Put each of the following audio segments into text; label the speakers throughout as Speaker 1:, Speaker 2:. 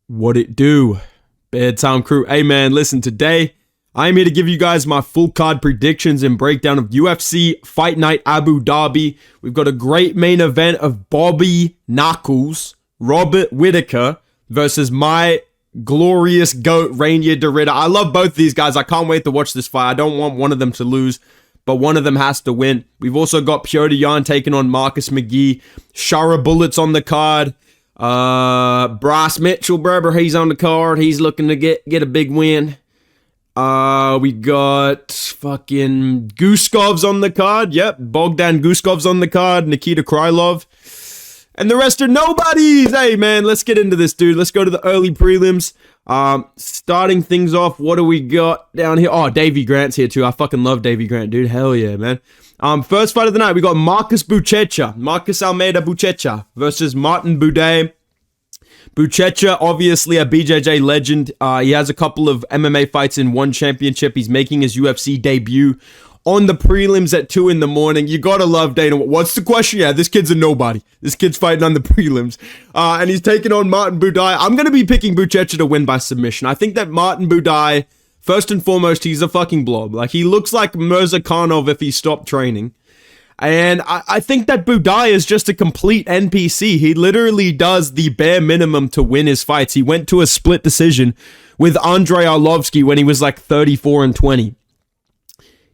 Speaker 1: What it do? Bedtime crew. Hey man, listen, today I'm here to give you guys my full card predictions and breakdown of UFC Fight Night Abu Dhabi. We've got a great main event of Bobby Knuckles, Robert Whittaker versus my glorious GOAT, Rainier Derrida. I love both these guys. I can't wait to watch this fight. I don't want one of them to lose, but one of them has to win. We've also got Petr Yan taking on Marcus McGee. Shara Bullets on the card. Bryce Mitchell, brother, he's on the card. He's looking to get a big win. We got fucking Guskov's on the card. Yep, Bogdan Guskov's on the card. Nikita Krylov. And the rest are nobodies. Hey, man, let's get into this, dude. Let's go to the early prelims. Starting things off, what do we got down here? Oh, Davey Grant's here, too. I fucking love Davey Grant, dude. Hell yeah, man. First fight of the night, we got Marcus Almeida Buchecha versus Martin Budai. Buchecha, obviously a BJJ legend. He has a couple of MMA fights in one championship. He's making his UFC debut on the prelims at 2 in the morning. You gotta love Dana. What's the question? Yeah, this kid's a nobody. This kid's fighting on the prelims. And he's taking on Martin Budai. I'm gonna be picking Buchecha to win by submission. I think that Martin Budai, first and foremost, he's a fucking blob. Like, he looks like Mirzakhanov if he stopped training. And I think that Budai is just a complete NPC. He literally does the bare minimum to win his fights. He went to a split decision with Andrei Arlovsky when he was like 34-20.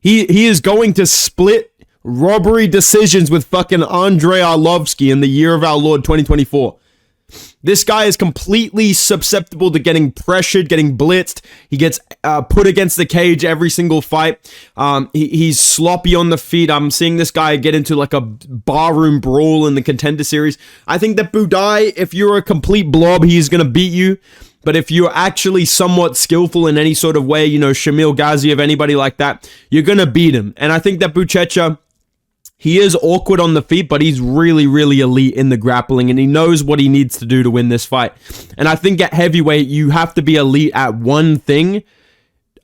Speaker 1: He is going to split robbery decisions with fucking Andrei Arlovsky in the year of our Lord 2024. This guy is completely susceptible to getting pressured, getting blitzed. He gets put against the cage every single fight. He's sloppy on the feet. I'm seeing this guy get into like a barroom brawl in the Contender Series. I think that Budai, if you're a complete blob, he's going to beat you. But if you're actually somewhat skillful in any sort of way, you know, Shamil Gaziev, anybody like that, you're going to beat him. And I think that Buchecha, he is awkward on the feet, but he's really, really elite in the grappling, and he knows what he needs to do to win this fight. And I think at heavyweight, you have to be elite at one thing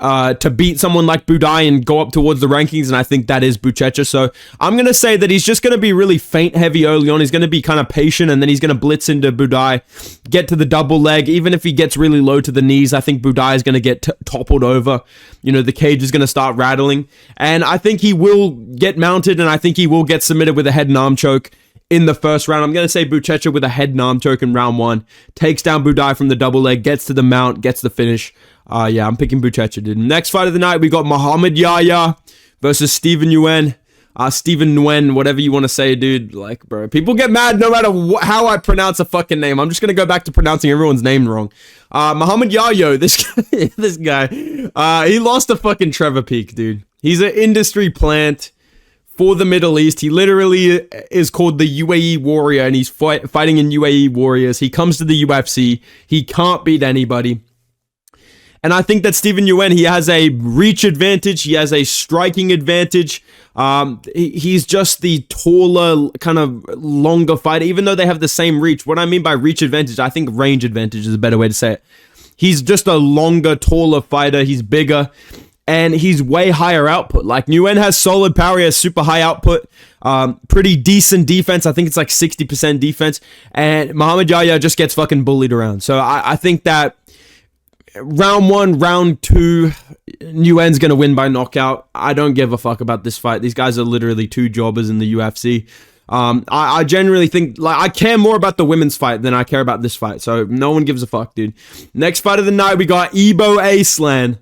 Speaker 1: to beat someone like Budai and go up towards the rankings, and I think that is Buchecha. So I'm going to say that he's just going to be really feint heavy early on. He's going to be kind of patient, and then he's going to blitz into Budai, get to the double leg. Even if he gets really low to the knees, I think Budai is going to get toppled over. You know, the cage is going to start rattling, and I think he will get mounted, and I think he will get submitted with a head and arm choke in the first round. I'm going to say Buchecha with a head and arm choke in round 1, takes down Budai from the double leg, gets to the mount, gets the finish. Yeah, I'm picking Buchecha, dude. Next fight of the night, we got Muhammad Yaya versus Steven Yuen. Steven Yuen, whatever you want to say, dude. Like, bro, people get mad no matter how I pronounce a fucking name. I'm just going to go back to pronouncing everyone's name wrong. Muhammad Yaya, this guy, he lost to fucking Trevor Peek, dude. He's an industry plant for the Middle East. He literally is called the UAE Warrior, and he's fighting in UAE Warriors. He comes to the UFC. He can't beat anybody. And I think that Steven Yuen, he has a reach advantage. He has a striking advantage. He's just the taller, kind of longer fighter, even though they have the same reach. What I mean by reach advantage, I think range advantage is a better way to say it. He's just a longer, taller fighter. He's bigger, and he's way higher output. Like, Yuen has solid power. He has super high output. Pretty decent defense. I think it's like 60% defense. And Muhammad Yaya just gets fucking bullied around. So I think that round 1, round 2, Nguyen's going to win by knockout. I don't give a fuck about this fight. These guys are literally 2 jobbers in the UFC. I generally think, like, I care more about the women's fight than I care about this fight. So no one gives a fuck, dude. Next fight of the night, we got Ibo Aslan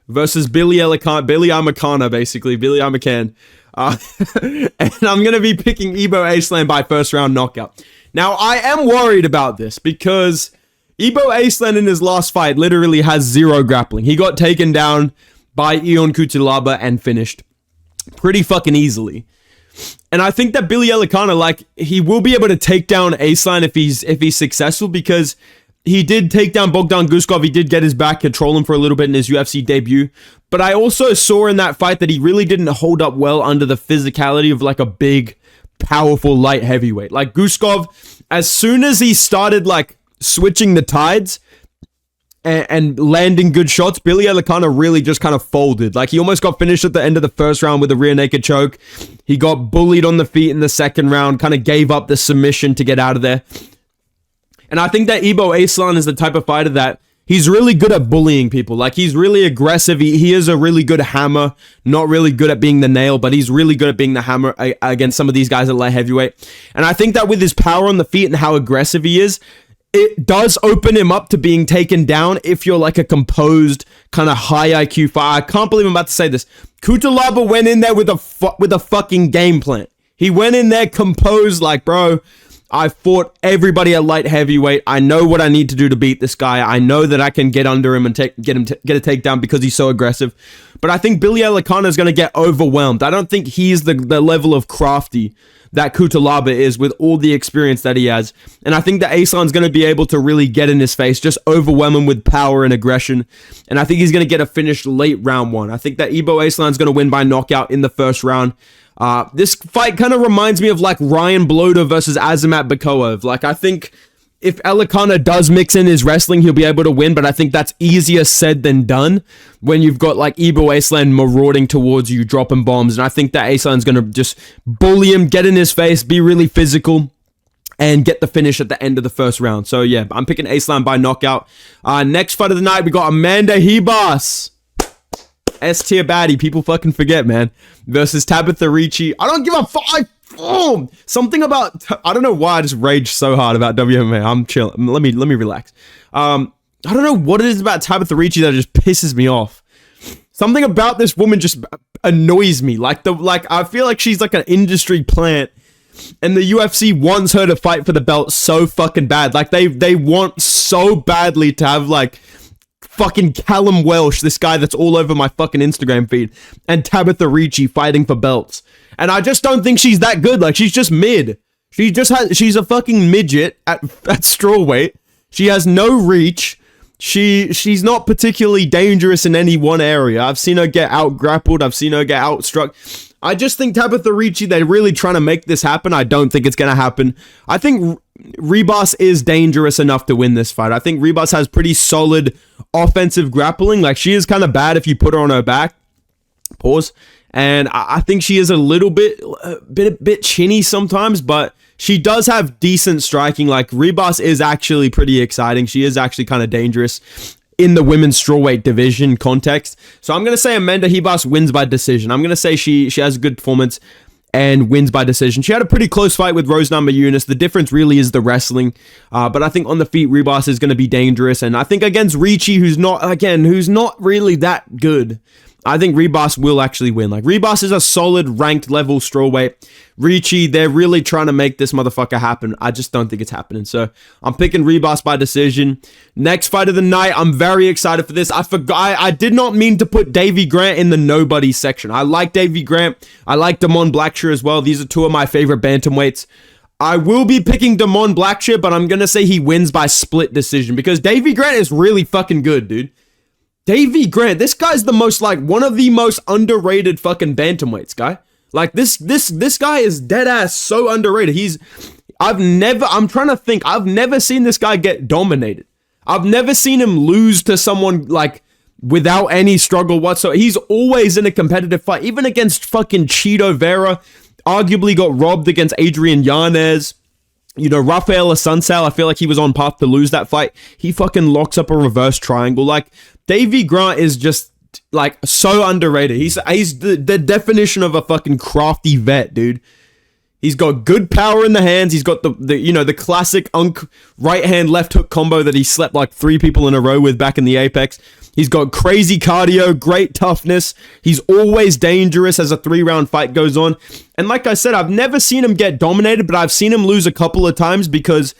Speaker 1: versus Billy Amakana, basically. Billy Amakan. And I'm going to be picking Ibo Aslan by first round knockout. Now, I am worried about this because Ibo Aslan in his last fight literally has 0 grappling. He got taken down by Ion Cutelaba and finished pretty fucking easily. And I think that Billy Amakana, like, he will be able to take down Aslan if he's successful, because he did take down Bogdan Guskov. He did get his back, control him for a little bit in his UFC debut. But I also saw in that fight that he really didn't hold up well under the physicality of like a big, powerful light heavyweight. Like, Guskov, as soon as he started like switching the tides and landing good shots, Billy Amakana really just kind of folded. Like, he almost got finished at the end of the first round with a rear naked choke. He got bullied on the feet in the second round, kind of gave up the submission to get out of there. And I think that Ibo Aslan is the type of fighter that he's really good at bullying people. Like, he's really aggressive. He is a really good hammer. Not really good at being the nail, but he's really good at being the hammer against some of these guys at light heavyweight. And I think that with his power on the feet and how aggressive he is, it does open him up to being taken down if you're like a composed, kind of high IQ fighter. I can't believe I'm about to say this. Cutelaba went in there with a fucking game plan. He went in there composed, like, bro, I fought everybody at light heavyweight. I know what I need to do to beat this guy. I know that I can get under him and get a takedown because he's so aggressive. But I think Billy Elikana is going to get overwhelmed. I don't think he's the level of crafty that Cutelaba is with all the experience that he has. And I think that Aslan's going to be able to really get in his face, just overwhelm him with power and aggression. And I think he's going to get a finish late round 1. I think that Ibo Aslan's going to win by knockout in the first round. This fight kind of reminds me of like Ryan Bloda versus Azamat Bikoev. Like, I think if Elikana does mix in his wrestling, he'll be able to win, but I think that's easier said than done when you've got like Ibo Aslan marauding towards you, dropping bombs. And I think that Aslan's going to just bully him, get in his face, be really physical, and get the finish at the end of the first round. So yeah, I'm picking Aslan by knockout. Next fight of the night, we got Amanda Hebas. S-tier baddie, people fucking forget, man, versus Tabitha Ricci. I don't give a fuck. Something about, I don't know why I just raged so hard about WMA. I'm chill. Let me relax. I don't know what it is about Tabitha Ricci that just pisses me off. Something about this woman just annoys me. Like I feel like she's like an industry plant, and the UFC wants her to fight for the belt so fucking bad. Like they want so badly to have like fucking Callum Welsh, this guy that's all over my fucking Instagram feed, and Tabitha Ricci fighting for belts. And I just don't think she's that good. Like, she's just mid. She's a fucking midget at strawweight. She has no reach. She's not particularly dangerous in any one area. I've seen her get out grappled. I've seen her get outstruck. I just think Tabitha Ricci, they're really trying to make this happen. I don't think it's going to happen. I think Ribas is dangerous enough to win this fight. I think Ribas has pretty solid offensive grappling. Like, she is kind of bad if you put her on her back. Pause. And I think she is a bit chinny sometimes, but she does have decent striking. Like, Ribas is actually pretty exciting. She is actually kind of dangerous in the women's strawweight division context. So I'm going to say Amanda Hebas wins by decision. I'm going to say she has a good performance and wins by decision. She had a pretty close fight with Rose Namajunas. The difference really is the wrestling. But I think on the feet, Ribas is going to be dangerous. And I think against Reichi, who's not really that good, I think Ribas will actually win. Like, Ribas is a solid ranked level strawweight. Reichi, they're really trying to make this motherfucker happen. I just don't think it's happening. So I'm picking Ribas by decision. Next fight of the night, I'm very excited for this. I did not mean to put Davy Grant in the nobody section. I like Davy Grant. I like Damon Blackshire as well. These are two of my favorite bantamweights. I will be picking Damon Blackshire, but I'm going to say he wins by split decision because Davy Grant is really fucking good, dude. Davy Grant, this guy's one of the most underrated fucking bantamweights, guy. Like, this guy is dead ass so underrated. I'm trying to think, I've never seen this guy get dominated. I've never seen him lose to someone, like, without any struggle whatsoever. He's always in a competitive fight, even against fucking Chito Vera, arguably got robbed against Adrian Yanez. You know, Rafael Asuncao, I feel like he was on path to lose that fight. He fucking locks up a reverse triangle. Like, Davy Grant is just, like, so underrated. He's the definition of a fucking crafty vet, dude. He's got good power in the hands. He's got the classic right hand left hook combo that he slept like 3 people in a row with back in the Apex. He's got crazy cardio, great toughness. He's always dangerous as a 3-round fight goes on. And like I said, I've never seen him get dominated, but I've seen him lose a couple of times because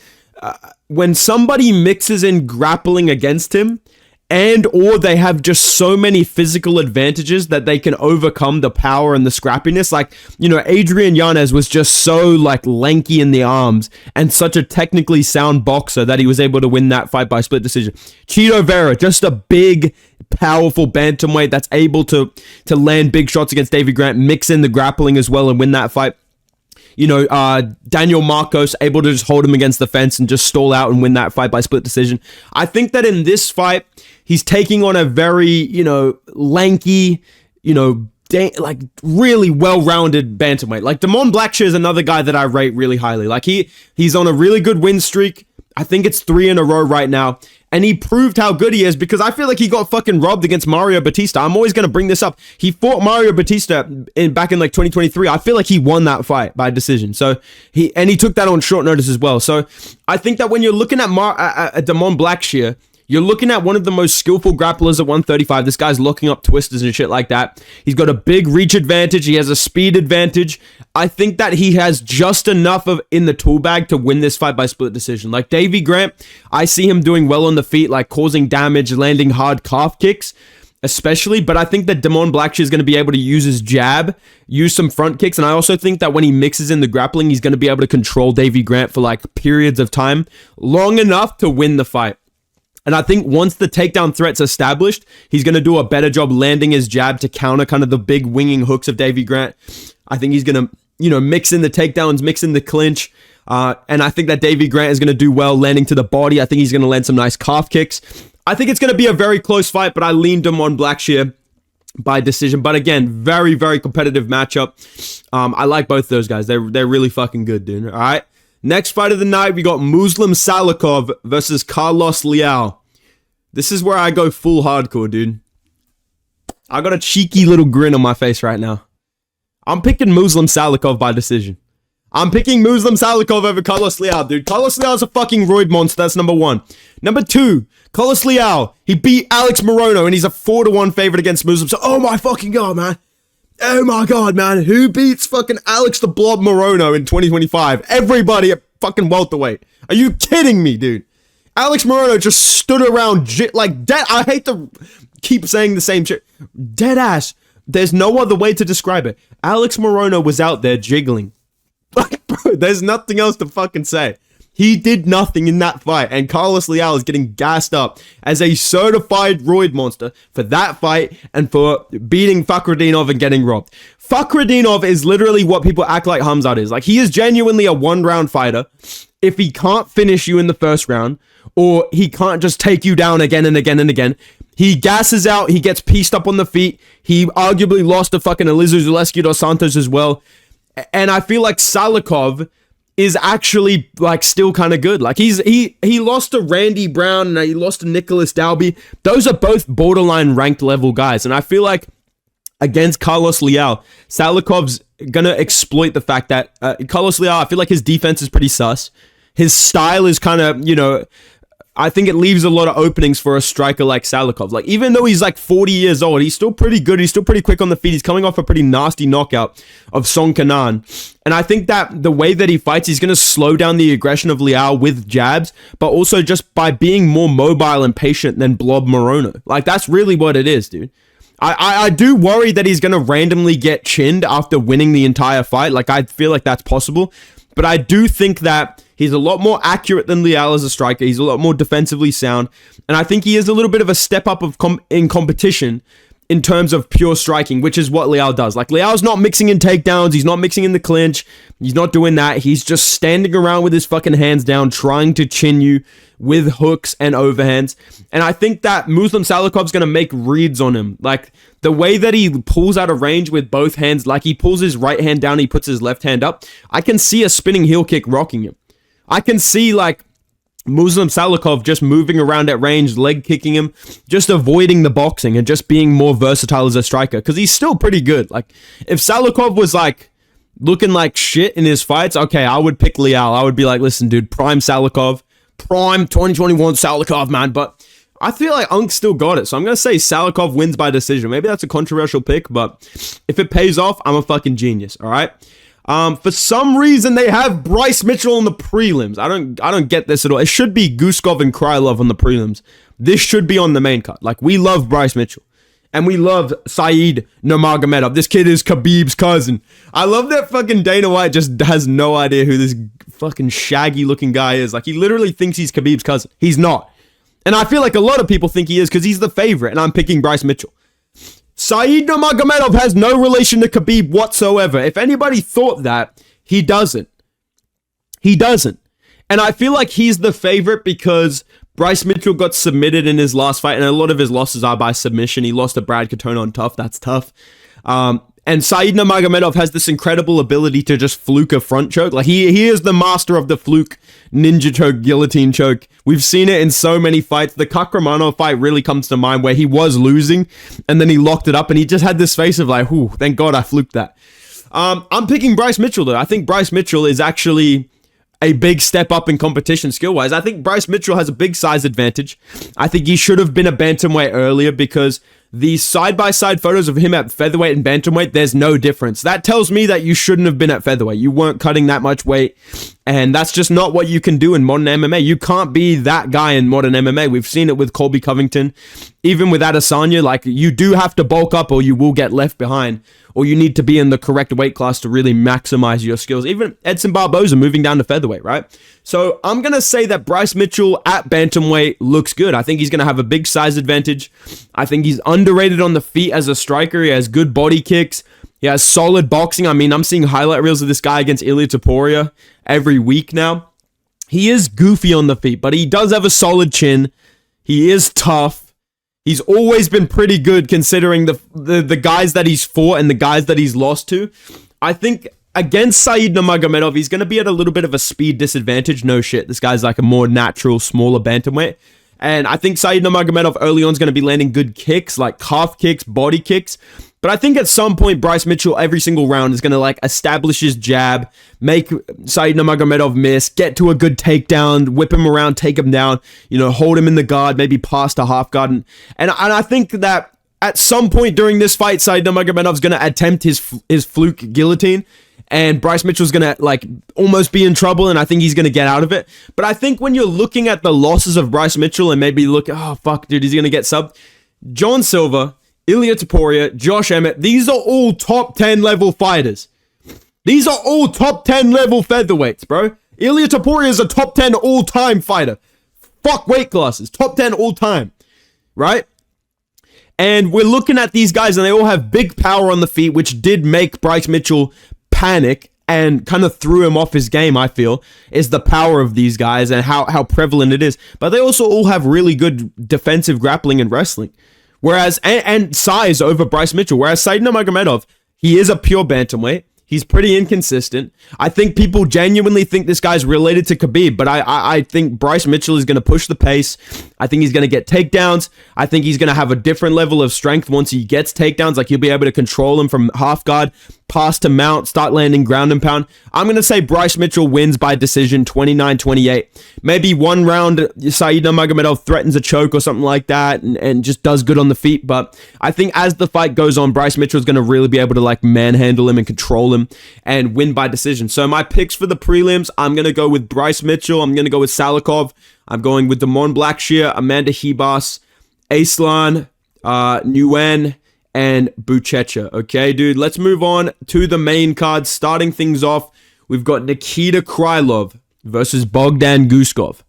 Speaker 1: when somebody mixes in grappling against him, or they have just so many physical advantages that they can overcome the power and the scrappiness. Like, you know, Adrian Yanez was just so, like, lanky in the arms and such a technically sound boxer that he was able to win that fight by split decision. Chito Vera, just a big, powerful bantamweight that's able to land big shots against Davy Grant, mix in the grappling as well and win that fight. You know, Daniel Marcos able to just hold him against the fence and just stall out and win that fight by split decision. I think that in this fight, he's taking on a very, you know, lanky, you know, like really well-rounded bantamweight. Like, Damon Blackshire is another guy that I rate really highly. Like, he's on a really good win streak. I think it's 3 in a row right now. And he proved how good he is because I feel like he got fucking robbed against Mario Batista. I'm always going to bring this up. He fought Mario Batista back in like 2023. I feel like he won that fight by decision. So he took that on short notice as well. So I think that when you're looking at Damon Blackshire, you're looking at one of the most skillful grapplers at 135. This guy's locking up twisters and shit like that. He's got a big reach advantage. He has a speed advantage. I think that he has just enough of in the tool bag to win this fight by split decision. Like Davy Grant, I see him doing well on the feet, like causing damage, landing hard calf kicks, especially. But I think that Damon Blackshire is going to be able to use his jab, use some front kicks. And I also think that when he mixes in the grappling, he's going to be able to control Davy Grant for like periods of time, long enough to win the fight. And I think once the takedown threat's established, he's going to do a better job landing his jab to counter kind of the big winging hooks of Davy Grant. I think he's going to, mix in the takedowns, mix in the clinch. And I think that Davy Grant is going to do well landing to the body. I think he's going to land some nice calf kicks. I think it's going to be a very close fight, but I leaned him on Blackshire by decision. But again, very, very competitive matchup. I like both those guys. They're really fucking good, dude. All right. Next fight of the night, we got Muslim Salakov versus Carlos Leal. This is where I go full hardcore, dude. I got a cheeky little grin on my face right now. I'm picking Muslim Salakov by decision. I'm picking Muslim Salakov over Carlos Leal, dude. Carlos Leal is a fucking roid monster. That's number 1. Number 2, Carlos Leal. He beat Alex Morono, and he's a 4-1 favorite against Muslim. So, oh my fucking god, man. Oh my god, man. Who beats fucking Alex the Blob Morono in 2025? Everybody at fucking welterweight. Are you kidding me, dude? Alex Morono just stood around like dead. I hate to keep saying the same shit. Dead ass. There's no other way to describe it. Alex Morono was out there jiggling. Like, bro, there's nothing else to fucking say. He did nothing in that fight, and Carlos Leal is getting gassed up as a certified roid monster for that fight and for beating Fakhretdinov and getting robbed. Fakhretdinov is literally what people act like Hamzat is. Like, he is genuinely a one-round fighter. If he can't finish you in the first round, or he can't just take you down again and again and again, he gasses out, he gets pieced up on the feet. He arguably lost to fucking Elizeu Zaleski dos Santos as well. And I feel like Salakov is actually like still kind of good. Like he lost to Randy Brown and he lost to Nicholas Dalby. Those are both borderline ranked level guys. And I feel like against Carlos Leal, Salakov's gonna exploit the fact that Carlos Leal, I feel like his defense is pretty sus. His style is kind of, I think it leaves a lot of openings for a striker like Salakov. Like, even though he's like 40 years old, he's still pretty good. He's still pretty quick on the feet. He's coming off a pretty nasty knockout of Song Kanan. And I think that the way that he fights, he's going to slow down the aggression of Leal with jabs, but also just by being more mobile and patient than Blob Morono. Like, that's really what it is, dude. I do worry that he's going to randomly get chinned after winning the entire fight. Like, I feel like that's possible. But I do think that he's a lot more accurate than Leal as a striker. He's a lot more defensively sound. And I think he is a little bit of a step up in competition in terms of pure striking, which is what Leal does. Like, Leal's not mixing in takedowns. He's not mixing in the clinch. He's not doing that. He's just standing around with his fucking hands down, trying to chin you with hooks and overhands. And I think that Muslim Salakov's going to make reads on him. Like, the way that he pulls out of range with both hands, like he pulls his right hand down, he puts his left hand up. I can see a spinning heel kick rocking him. I can see, like, Muslim Salakov just moving around at range, leg kicking him, just avoiding the boxing and just being more versatile as a striker, because he's still pretty good. Like, if Salakov was, like, looking like shit in his fights, okay, I would pick Leal. I would be like, listen, dude, prime Salakov, prime 2021 Salakov, man. But I feel like Unk's still got it, so I'm going to say Salakov wins by decision. Maybe that's a controversial pick, but if it pays off, I'm a fucking genius, all right? For some reason, they have Bryce Mitchell on the prelims. I don't get this at all. It should be Guskov and Krylov on the prelims. This should be on the main card. Like, we love Bryce Mitchell. And we love Saeed Nurmagomedov. This kid is Khabib's cousin. I love that fucking Dana White just has no idea who this fucking shaggy looking guy is. Like, he literally thinks he's Khabib's cousin. He's not. And I feel like a lot of people think he is because he's the favorite, and I'm picking Bryce Mitchell. Saeed Nurmagomedov has no relation to Khabib whatsoever. If anybody thought that, he doesn't. He doesn't. And I feel like he's the favorite because Bryce Mitchell got submitted in his last fight, and a lot of his losses are by submission. He lost to Brad Katona on tough. That's tough. And And Said Nurmagomedov has this incredible ability to just fluke a front choke. Like, he is the master of the fluke ninja choke, guillotine choke. We've seen it in so many fights. The Kakramanov fight really comes to mind, where he was losing and then he locked it up and he just had this face of like, whew, thank God I fluked that. I'm picking Bryce Mitchell, though. I think Bryce Mitchell is actually a big step up in competition skill-wise. I think Bryce Mitchell has a big size advantage. I think he should have been a bantamweight earlier, because the side-by-side photos of him at featherweight and bantamweight, there's no difference. That tells me that you shouldn't have been at featherweight. You weren't cutting that much weight, and that's just not what you can do in modern MMA. You can't be that guy in modern MMA. We've seen it with Colby Covington. Even with Adesanya, like, you do have to bulk up or you will get left behind, or you need to be in the correct weight class to really maximize your skills. Even Edson Barboza moving down to featherweight, right? So I'm going to say that Bryce Mitchell at bantamweight looks good. I think he's going to have a big size advantage. I think he's underrated on the feet as a striker. He has good body kicks. He has solid boxing. I mean, I'm seeing highlight reels of this guy against Ilia Topuria every week now. He is goofy on the feet, but he does have a solid chin. He is tough. He's always been pretty good considering the guys that he's fought and the guys that he's lost to. I think against Said Nurmagomedov, he's going to be at a little bit of a speed disadvantage. No shit. This guy's like a more natural, smaller bantamweight. And I think Said Nurmagomedov early on is going to be landing good kicks, like calf kicks, body kicks. But I think at some point, Bryce Mitchell, every single round, is going to like establish his jab, make Said Nurmagomedov miss, get to a good takedown, whip him around, take him down, hold him in the guard, maybe pass to half guard. And I think that at some point during this fight, Said Nurmagomedov is going to attempt his fluke guillotine, and Bryce Mitchell's going to like almost be in trouble, and I think he's going to get out of it. But I think when you're looking at the losses of Bryce Mitchell and maybe look, oh fuck, dude, is he going to get subbed? John Silver, Ilia Topuria, Josh Emmett, these are all top 10 level fighters. These are all top 10 level featherweights, bro. Ilia Topuria is a top 10 all-time fighter. Fuck weight classes. Top 10 all-time. Right? And we're looking at these guys and they all have big power on the feet, which did make Bryce Mitchell panic and kind of threw him off his game, I feel, is the power of these guys and how prevalent it is. But they also all have really good defensive grappling and wrestling. Whereas, and size over Bryce Mitchell. Whereas Said Nurmagomedov, he is a pure bantamweight. He's pretty inconsistent. I think people genuinely think this guy's related to Khabib, but I think Bryce Mitchell is going to push the pace. I think he's going to get takedowns. I think he's going to have a different level of strength once he gets takedowns. Like, he'll be able to control him from half guard, pass to mount, start landing ground and pound. I'm going to say Bryce Mitchell wins by decision 29-28. Maybe one round, Said Nurmagomedov threatens a choke or something like that and just does good on the feet. But I think as the fight goes on, Bryce Mitchell is going to really be able to like manhandle him and control him and win by decision. So my picks for the prelims, I'm going to go with Bryce Mitchell. I'm going to go with Salakov. I'm going with Damon Blackshire, Amanda Hebas, Asan, Yuen, and Buchecha. Okay, dude, let's move on to the main card. Starting things off, we've got Nikita Krylov versus Bogdan Guskov.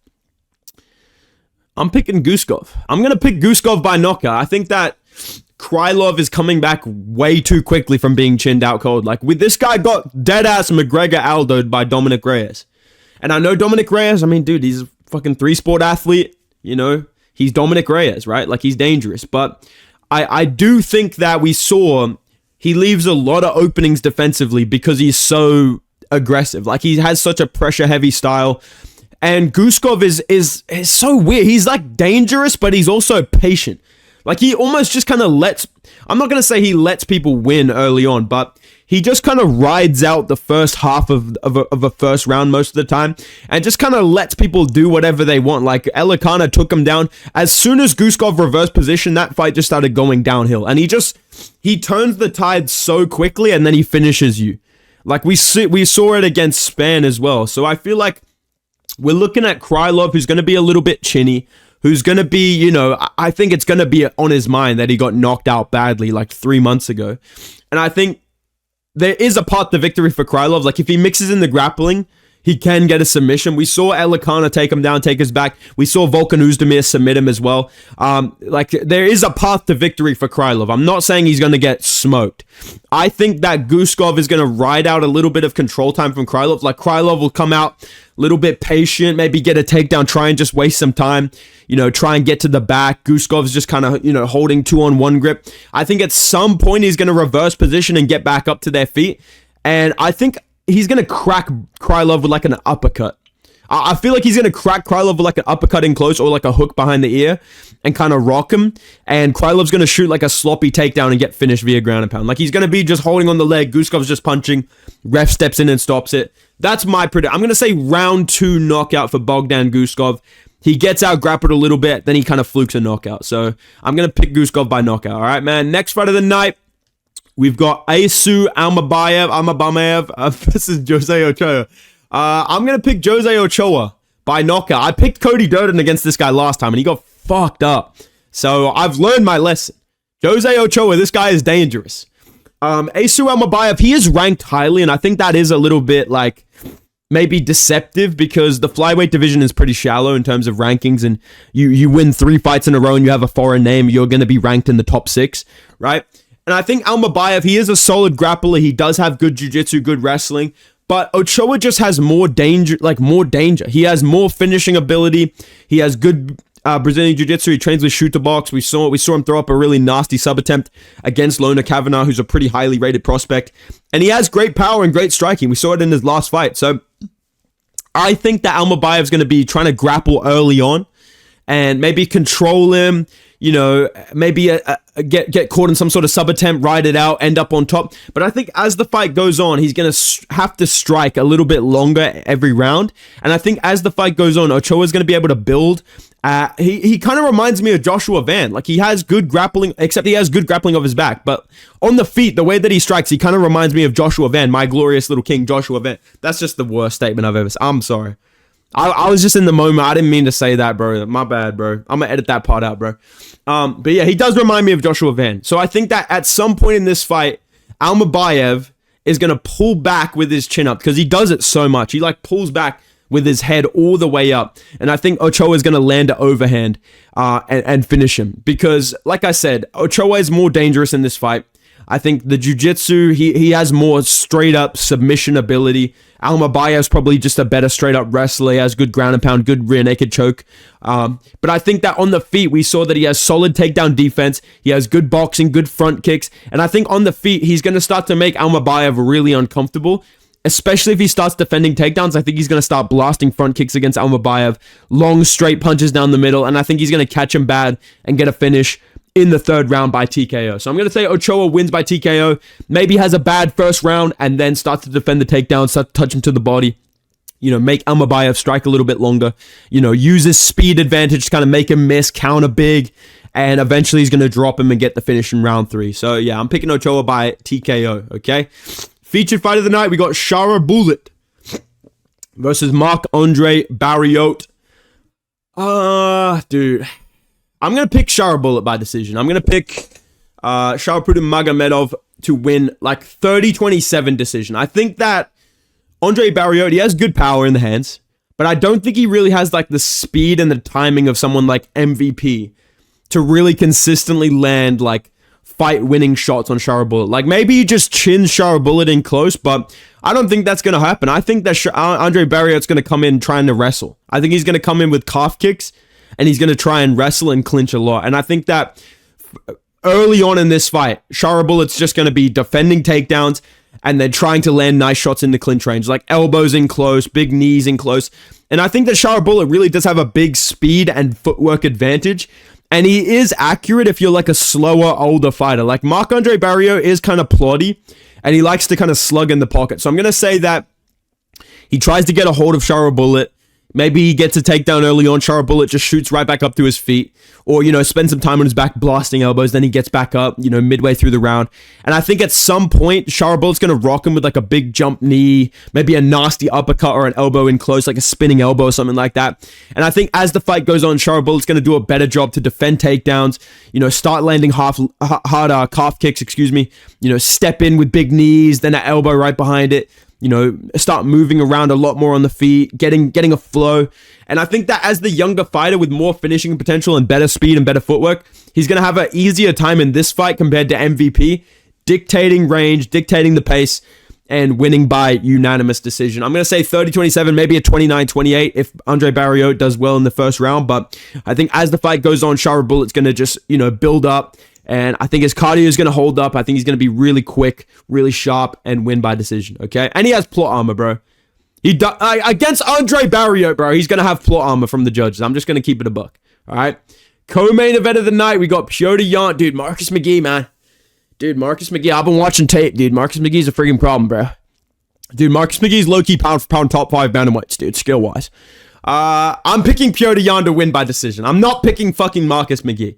Speaker 1: I'm picking Guskov. I'm going to pick Guskov by knockout. I think that Krylov is coming back way too quickly from being chinned out cold. Like, with this guy got dead-ass McGregor Aldo'd by Dominic Reyes. And I know Dominic Reyes, I mean, dude, he's a fucking three-sport athlete, He's Dominic Reyes, right? Like, he's dangerous. But I do think that he leaves a lot of openings defensively because he's so aggressive. Like, he has such a pressure-heavy style. And Guskov is so weird. He's, like, dangerous, but he's also patient. Like, he almost just kind of I'm not going to say he lets people win early on, but he just kind of rides out the first half of a first round most of the time and just kind of lets people do whatever they want. Like, Elikana took him down. As soon as Guskov reversed position, that fight just started going downhill. And he turns the tide so quickly and then he finishes you. Like, we saw it against Spann as well. So I feel like we're looking at Krylov, who's going to be a little bit chinny, who's going to be, I think it's going to be on his mind that he got knocked out badly like 3 months ago. And I think there is a part to victory for Krylov. Like, if he mixes in the grappling, he can get a submission. We saw Elikana take him down, take his back. We saw Volkan Oezdemir submit him as well. Like, there is a path to victory for Krylov. I'm not saying he's going to get smoked. I think that Guskov is going to ride out a little bit of control time from Krylov. Like, Krylov will come out a little bit patient, maybe get a takedown, try and just waste some time, you know, try and get to the back. Guskov's just kind of, you know, holding 2-on-1 grip. I think at some point he's going to reverse position and get back up to their feet. And I think he's going to crack Krylov with like an uppercut. I feel like he's going to crack Krylov with like an uppercut in close or like a hook behind the ear and kind of rock him. And Krylov's going to shoot like a sloppy takedown and get finished via ground and pound. Like, he's going to be just holding on the leg. Guskov's just punching. Ref steps in and stops it. That's my prediction. I'm going to say round 2 knockout for Bogdan Guskov. He gets out grappled a little bit, then he kind of flukes a knockout. So I'm going to pick Guskov by knockout. All right, man. Next fight of the night, we've got Amabamev versus Jose Ochoa. I'm going to pick Jose Ochoa by knockout. I picked Cody Durden against this guy last time, and he got fucked up. So I've learned my lesson. Jose Ochoa, this guy is dangerous. Asu Amabayev, he is ranked highly, and I think that is a little bit, like, maybe deceptive because the flyweight division is pretty shallow in terms of rankings, and you win 3 fights in a row and you have a foreign name, you're going to be ranked in the top 6, right? And I think Amabayev, he is a solid grappler. He does have good jiu-jitsu, good wrestling. But Ochoa just has more danger, He has more finishing ability. He has good Brazilian jiu-jitsu. He trains with shooter box. We saw him throw up a really nasty sub attempt against Lona Kavanagh, who's a pretty highly rated prospect. And he has great power and great striking. We saw it in his last fight. So I think that Almabayev's going to be trying to grapple early on and maybe control him, you know, maybe get caught in some sort of sub attempt, ride it out, end up on top. But I think as the fight goes on, he's going to have to strike a little bit longer every round. And I think as the fight goes on, Ochoa's going to be able to build. He kind of reminds me of Joshua Van. Like, he has good grappling, except he has good grappling of his back. But on the feet, the way that he strikes, he kind of reminds me of Joshua Van, my glorious little king, Joshua Van. That's just the worst statement I've ever said. I'm sorry. I was just in the moment. I didn't mean to say that, bro. My bad, bro. I'm going to edit that part out, bro. But yeah, he does remind me of Joshua Van. So I think that at some point in this fight, Almabayev is going to pull back with his chin up because he does it so much. He like pulls back with his head all the way up. And I think Ochoa is going to land an overhand and finish him. Because, like I said, Ochoa is more dangerous in this fight. I think the jiu-jitsu, he has more straight-up submission ability. Almabayev is probably just a better straight-up wrestler. He has good ground and pound, good rear naked choke. But I think that on the feet, we saw that he has solid takedown defense. He has good boxing, good front kicks. And I think on the feet, he's going to start to make Almabayev really uncomfortable, especially if he starts defending takedowns. I think he's going to start blasting front kicks against Almabayev, long straight punches down the middle, and I think he's going to catch him bad and get a finish in the 3rd round by TKO. So I'm going to say Ochoa wins by TKO, maybe has a bad first round, and then starts to defend the takedown, start to touch him to the body, you know, make Almabayev strike a little bit longer, you know, use his speed advantage to kind of make him miss, counter big, and eventually he's going to drop him and get the finish in round 3. So yeah, I'm picking Ochoa by TKO, okay? Featured fight of the night, we got Shahbaev versus Marc-Andre Barriotti. Dude, I'm going to pick Shahbaev by decision. I'm going to pick Shahbaev Magomedov to win like 30-27 decision. I think that Andre Barriotti has good power in the hands, but I don't think he really has like the speed and the timing of someone like MVP to really consistently land like fight-winning shots on Shahbaev. Like, maybe he just chins Shahbaev in close, but I don't think that's going to happen. I think that Andre Barriotti's going to come in trying to wrestle. I think he's going to come in with calf kicks, and he's going to try and wrestle and clinch a lot. And I think that early on in this fight, Shahbaev's just going to be defending takedowns and then trying to land nice shots in the clinch range, like elbows in close, big knees in close. And I think that Shahbaev really does have a big speed and footwork advantage. And he is accurate if you're like a slower, older fighter. Like Marc-Andre Barrios is kind of ploddy, and he likes to kind of slug in the pocket. So I'm going to say that he tries to get a hold of Shahbaev. Maybe he gets a takedown early on. Shahbaev just shoots right back up to his feet. Or, you know, spends some time on his back blasting elbows. Then he gets back up, you know, midway through the round. And I think at some point, Shahbaev's going to rock him with like a big jump knee. Maybe a nasty uppercut or an elbow in close, like a spinning elbow or something like that. And I think as the fight goes on, Shahbaev's going to do a better job to defend takedowns. You know, start landing hard calf kicks, you know, step in with big knees, then an elbow right behind it. start moving around a lot more on the feet, getting a flow. And I think that as the younger fighter with more finishing potential and better speed and better footwork, he's going to have an easier time in this fight compared to MVP, dictating range, dictating the pace, and winning by unanimous decision. I'm going to say 30-27, maybe a 29-28 if Andre Barriotti does well in the first round. But I think as the fight goes on, Shahbaev Bullet's going to just, build up. And I think his cardio is going to hold up. I think he's going to be really quick, really sharp, and win by decision, okay? And he has plot armor, bro. Against Andre Barriotti, bro, he's going to have plot armor from the judges. I'm just going to keep it a buck, all right? Co-main event of the night, we got Petr Yan. Dude, Marcus McGee, man. Dude, Marcus McGee, I've been watching tape, dude. Marcus McGee's a freaking problem, bro. Dude, Marcus McGee's low-key pound for pound top 5 bantamweights, dude, skill-wise. I'm picking Petr Yan to win by decision. I'm not picking fucking Marcus McGee.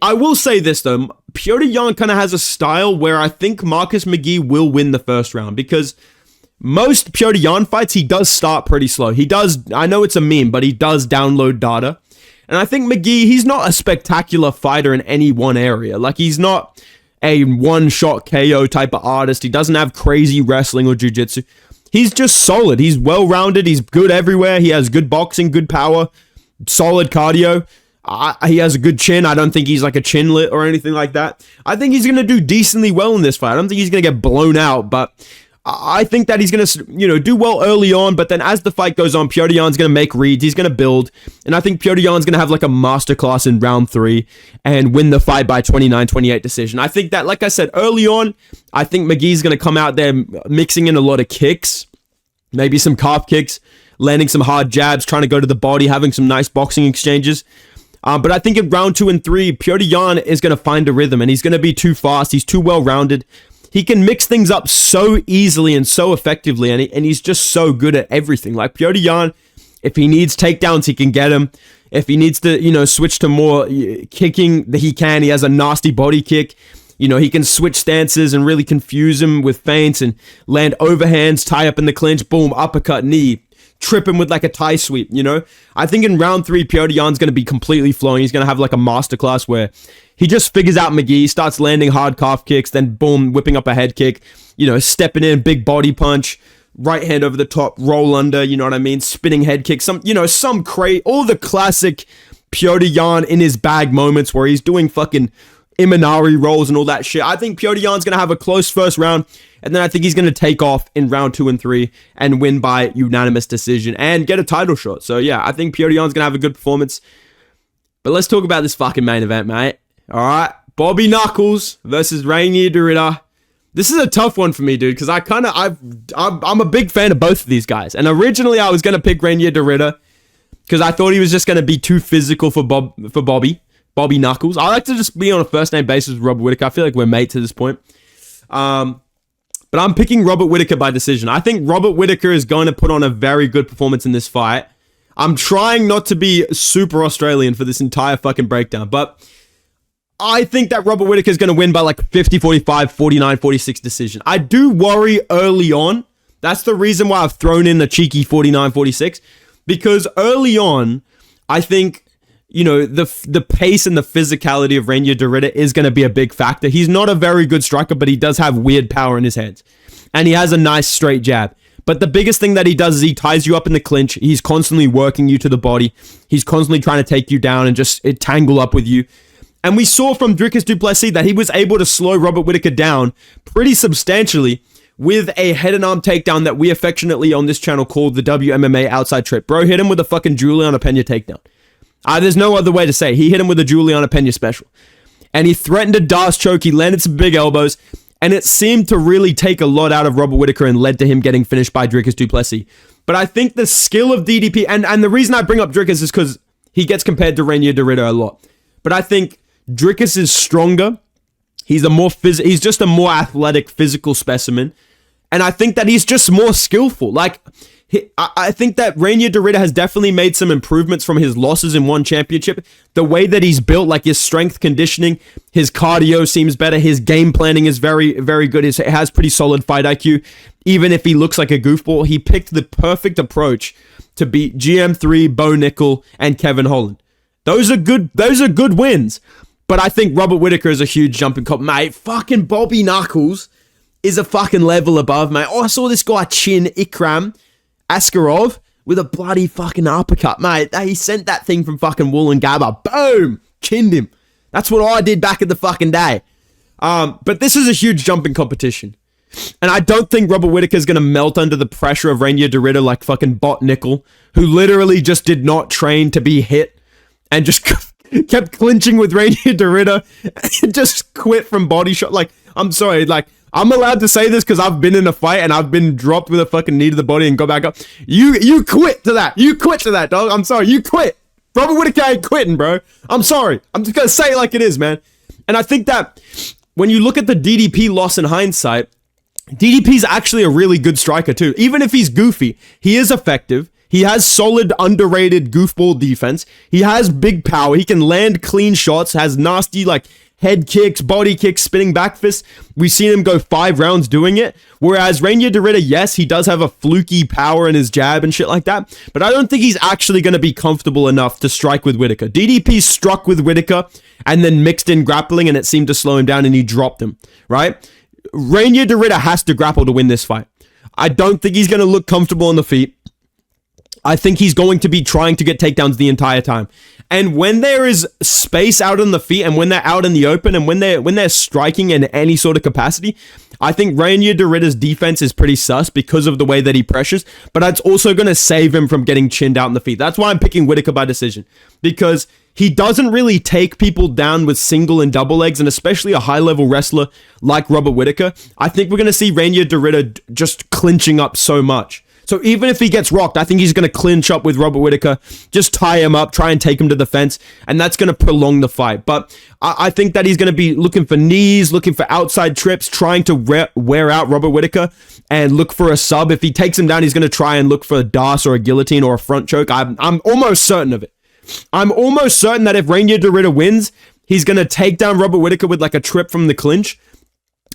Speaker 1: I will say this, though. Petr Yan kind of has a style where I think Marcus McGee will win the first round because most Petr Yan fights, he does start pretty slow. He does, I know it's a meme, but he does download data. And I think McGee, he's not a spectacular fighter in any one area. Like, he's not a one-shot KO type of artist. He doesn't have crazy wrestling or jiu-jitsu. He's just solid. He's well-rounded. He's good everywhere. He has good boxing, good power, solid cardio. He has a good chin. I don't think he's like a chinlet or anything like that. I think he's going to do decently well in this fight. I don't think he's going to get blown out, but I think that he's going to, do well early on, but then as the fight goes on, Petr Yan's going to make reads, he's going to build, and I think Petr Yan's going to have like a masterclass in round 3 and win the fight by 29-28 decision. I think that, like I said, early on, I think McGee's going to come out there mixing in a lot of kicks, maybe some calf kicks, landing some hard jabs, trying to go to the body, having some nice boxing exchanges. But I think in round 2 and 3, Petr Yan is going to find a rhythm, and he's going to be too fast, he's too well-rounded. He can mix things up so easily and so effectively, and he's just so good at everything. Like Petr Yan, if he needs takedowns, he can get them. If he needs to, switch to more kicking, he can. He has a nasty body kick. He can switch stances and really confuse him with feints and land overhands, tie up in the clinch, boom, uppercut, knee, trip him with like a tie sweep, I think in round 3, Petr Yan's going to be completely flowing. He's going to have like a masterclass where he just figures out McGee, starts landing hard calf kicks, then boom, whipping up a head kick, stepping in, big body punch, right hand over the top, roll under, you know what I mean? Spinning head kick, all the classic Petr Yan in his bag moments where he's doing fucking Imanari rolls and all that shit. I think Petr Yan's going to have a close first round, and then I think he's going to take off in round 2 and 3 and win by unanimous decision and get a title shot. So yeah, I think Petr Yan's going to have a good performance. But let's talk about this fucking main event, mate. All right, Bobby Knuckles versus Reinier de Ridder. This is a tough one for me, dude, because I'm a big fan of both of these guys. And originally I was going to pick Reinier de Ridder because I thought he was just going to be too physical for Bobby Knuckles. I like to just be on a first name basis with Robert Whittaker. I feel like we're mates at this point. But I'm picking Robert Whittaker by decision. I think Robert Whittaker is going to put on a very good performance in this fight. I'm trying not to be super Australian for this entire fucking breakdown, but I think that Robert Whittaker is going to win by like 50-45, 49-46 decision. I do worry early on. That's the reason why I've thrown in a cheeky 49-46, because early on, I think, the pace and the physicality of Reinier de Ridder is going to be a big factor. He's not a very good striker, but he does have weird power in his hands. And he has a nice straight jab. But the biggest thing that he does is he ties you up in the clinch. He's constantly working you to the body. He's constantly trying to take you down and just tangle up with you. And we saw from Dricus du Plessis that he was able to slow Robert Whittaker down pretty substantially with a head and arm takedown that we affectionately on this channel call the WMMA outside trip. Bro hit him with a fucking Juliana Pena takedown. There's no other way to say it. He hit him with a Juliana Pena special. And he threatened a Darce choke. He landed some big elbows. And it seemed to really take a lot out of Robert Whittaker and led to him getting finished by Dricus du Plessis. But I think the skill of DDP, and the reason I bring up Dricus is because he gets compared to Reinier de Ridder a lot. But I think Dricus is stronger. He's just a more athletic physical specimen. And I think that he's just more skillful. I think that Reinier de Ridder has definitely made some improvements from his losses in one championship. The way that he's built, like his strength conditioning, his cardio seems better. His game planning is very, very good. He has pretty solid fight IQ. Even if he looks like a goofball, he picked the perfect approach to beat GM3, Bo Nickel, and Kevin Holland. Those are good wins. But I think Robert Whittaker is a huge jumping cop. Mate, fucking Bobby Knuckles is a fucking level above, mate. Oh, I saw this guy chin Ikram Askarov with a bloody fucking uppercut, mate. He sent that thing from fucking Wollongabba. Boom! Chinned him. That's what I did back in the fucking day. But this is a huge jump in competition. And I don't think Robert Whittaker is going to melt under the pressure of Reinier de Ridder like fucking Bot Nickel, who literally just did not train to be hit and just kept clinching with Reinier de Ridder and just quit from body shot. Like, I'm sorry, like, I'm allowed to say this because I've been in a fight and I've been dropped with a fucking knee to the body and go back up. You quit to that. You quit to that, dog. I'm sorry. You quit. Robert Whittaker ain't quitting, bro. I'm sorry. I'm just going to say it like it is, man. And I think that when you look at the DDP loss in hindsight, DDP's actually a really good striker too. Even if he's goofy, he is effective. He has solid, underrated goofball defense. He has big power. He can land clean shots, has nasty, like, head kicks, body kicks, spinning back fists. We've seen him go 5 rounds doing it. Whereas Reinier de Ridder, yes, he does have a fluky power in his jab and shit like that. But I don't think he's actually going to be comfortable enough to strike with Whittaker. DDP struck with Whittaker and then mixed in grappling and it seemed to slow him down and he dropped him, right? Reinier de Ridder has to grapple to win this fight. I don't think he's going to look comfortable on the feet. I think he's going to be trying to get takedowns the entire time. And when there is space out on the feet and when they're out in the open and when they're striking in any sort of capacity, I think Reinier de Ridder's defense is pretty sus because of the way that he pressures, but that's also going to save him from getting chinned out in the feet. That's why I'm picking Whittaker by decision, because he doesn't really take people down with single and double legs, and especially a high-level wrestler like Robert Whittaker. I think we're going to see Reinier de Ridder just clinching up so much. So even if he gets rocked, I think he's going to clinch up with Robert Whittaker, just tie him up, try and take him to the fence, and that's going to prolong the fight. But I think that he's going to be looking for knees, looking for outside trips, trying to wear out Robert Whittaker and look for a sub. If he takes him down, he's going to try and look for a DAS or a guillotine or a front choke. I'm almost certain of it. I'm almost certain that if Reinier de Ridder wins, he's going to take down Robert Whittaker with like a trip from the clinch,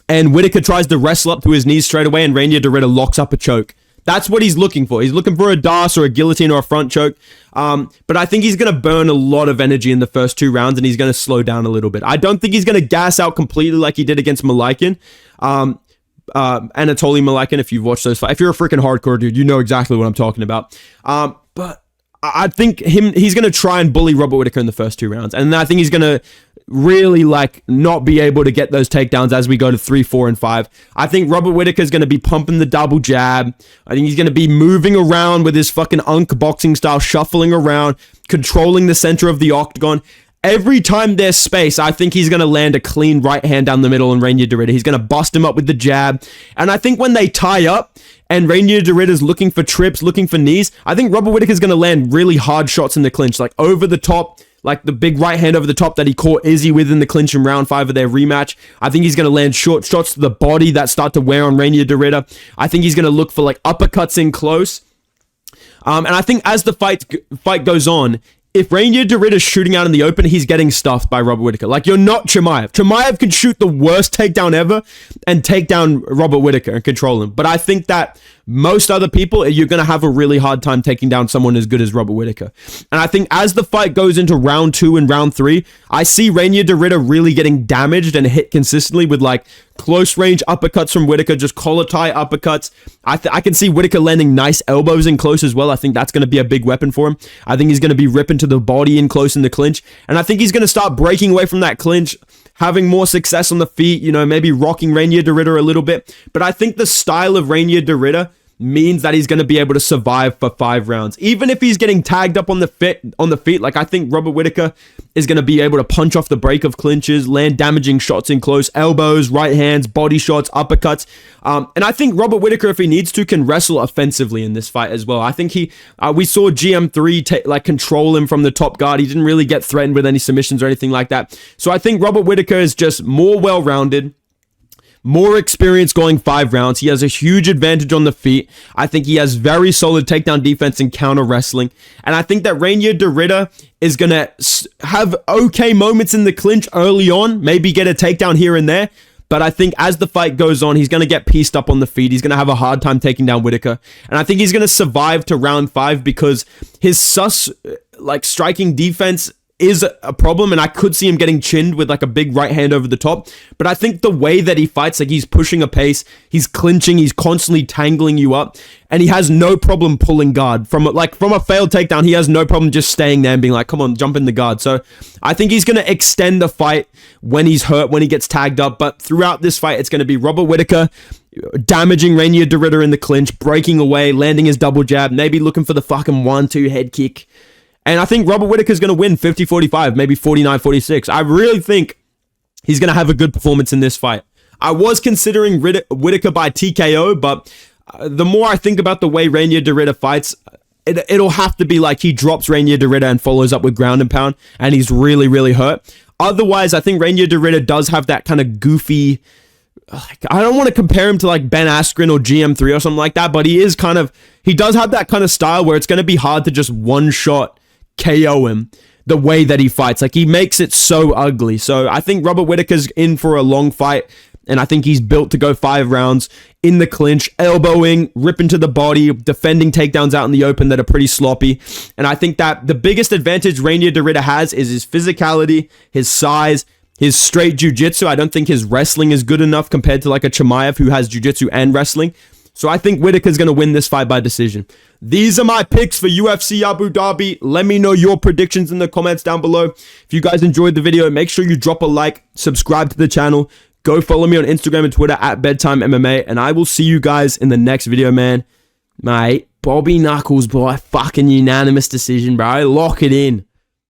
Speaker 1: and Whittaker tries to wrestle up to his knees straight away, and Reinier de Ridder locks up a choke. That's what he's looking for. He's looking for a DAS or a guillotine or a front choke. But I think he's going to burn a lot of energy in the first 2 rounds and he's going to slow down a little bit. I don't think he's going to gas out completely like he did against Malaikin. Anatoly Malaikin, if you've watched those fights. If you're a freaking hardcore dude, you know exactly what I'm talking about. But I think he's going to try and bully Robert Whittaker in the first 2 rounds. And I think he's going to really like not be able to get those takedowns as we go to 3, 4, and 5. I think Robert Whittaker is going to be pumping the double jab. I think he's going to be moving around with his fucking unk boxing style, shuffling around, controlling the center of the octagon. Every time there's space, I think he's going to land a clean right hand down the middle on Reinier de Ridder. He's going to bust him up with the jab. And I think when they tie up and Reinier de Ridder's looking for trips, looking for knees, I think Robert Whittaker is going to land really hard shots in the clinch, like over the top, like the big right hand over the top that he caught Izzy with in the clinch in round 5 of their rematch. I think he's going to land short shots to the body that start to wear on Reinier de Ridder. I think he's going to look for like uppercuts in close. And I think as the fight goes on, if Reinier de Ridder's shooting out in the open, he's getting stuffed by Robert Whittaker. Like, you're not Chimaev. Chimaev can shoot the worst takedown ever and take down Robert Whittaker and control him. But I think that most other people, you're going to have a really hard time taking down someone as good as Robert Whittaker. And I think as the fight goes into round 2 and round 3, I see Reinier de Ridder really getting damaged and hit consistently with like close range uppercuts from Whittaker, just collar tie uppercuts. I can see Whittaker landing nice elbows in close as well. I think that's going to be a big weapon for him. I think he's going to be ripping to the body in close in the clinch. And I think he's going to start breaking away from that clinch, having more success on the feet, you know, maybe rocking Reinier de Ridder a little bit. But I think the style of Reinier de Ridder means that he's going to be able to survive for 5 rounds. Even if he's getting tagged up on the feet, like I think Robert Whittaker is going to be able to punch off the break of clinches, land damaging shots in close, elbows, right hands, body shots, uppercuts. And I think Robert Whittaker, if he needs to, can wrestle offensively in this fight as well. I think we saw GM3 control him from the top guard. He didn't really get threatened with any submissions or anything like that. So I think Robert Whittaker is just more well-rounded, more experience going 5 rounds. He has a huge advantage on the feet. I think he has very solid takedown defense and counter wrestling. And I think that Reinier de Ridder is going to have okay moments in the clinch early on, maybe get a takedown here and there. But I think as the fight goes on, he's going to get pieced up on the feet. He's going to have a hard time taking down Whittaker. And I think he's going to survive to round 5 because his striking defense is a problem, and I could see him getting chinned with like a big right hand over the top. But I think the way that he fights, like he's pushing a pace, he's clinching, he's constantly tangling you up, and he has no problem pulling guard. From a failed takedown, he has no problem just staying there and being like, come on, jump in the guard. So I think he's going to extend the fight when he's hurt, when he gets tagged up. But throughout this fight, it's going to be Robert Whittaker damaging Reinier de Ridder in the clinch, breaking away, landing his double jab, maybe looking for the fucking 1-2 head kick. And I think Robert Whittaker's going to win 50-45, maybe 49-46. I really think he's going to have a good performance in this fight. I was considering Whittaker by TKO, but the more I think about the way Reinier de Ridder fights, it'll have to be like he drops Reinier de Ridder and follows up with ground and pound, and he's really, really hurt. Otherwise, I think Reinier de Ridder does have that kind of goofy... I don't want to compare him to like Ben Askren or GM3 or something like that, but he does have that kind of style where it's going to be hard to just one-shot KO him the way that he fights. Like, he makes it so ugly. So I think Robert Whittaker's in for a long fight, and I think he's built to go 5 rounds in the clinch, elbowing, ripping to the body, defending takedowns out in the open that are pretty sloppy. And I think that the biggest advantage Reinier de Ridder has is his physicality, his size, his straight jiu-jitsu. I don't think his wrestling is good enough compared to like a Chimaev who has jiu-jitsu and wrestling. So I think Whittaker's going to win this fight by decision. These are my picks for UFC Abu Dhabi. Let me know your predictions in the comments down below. If you guys enjoyed the video, make sure you drop a like, subscribe to the channel. Go follow me on Instagram and Twitter at Bedtime MMA. And I will see you guys in the next video, man. Mate, Bobby Knuckles, boy. Fucking unanimous decision, bro. Lock it in.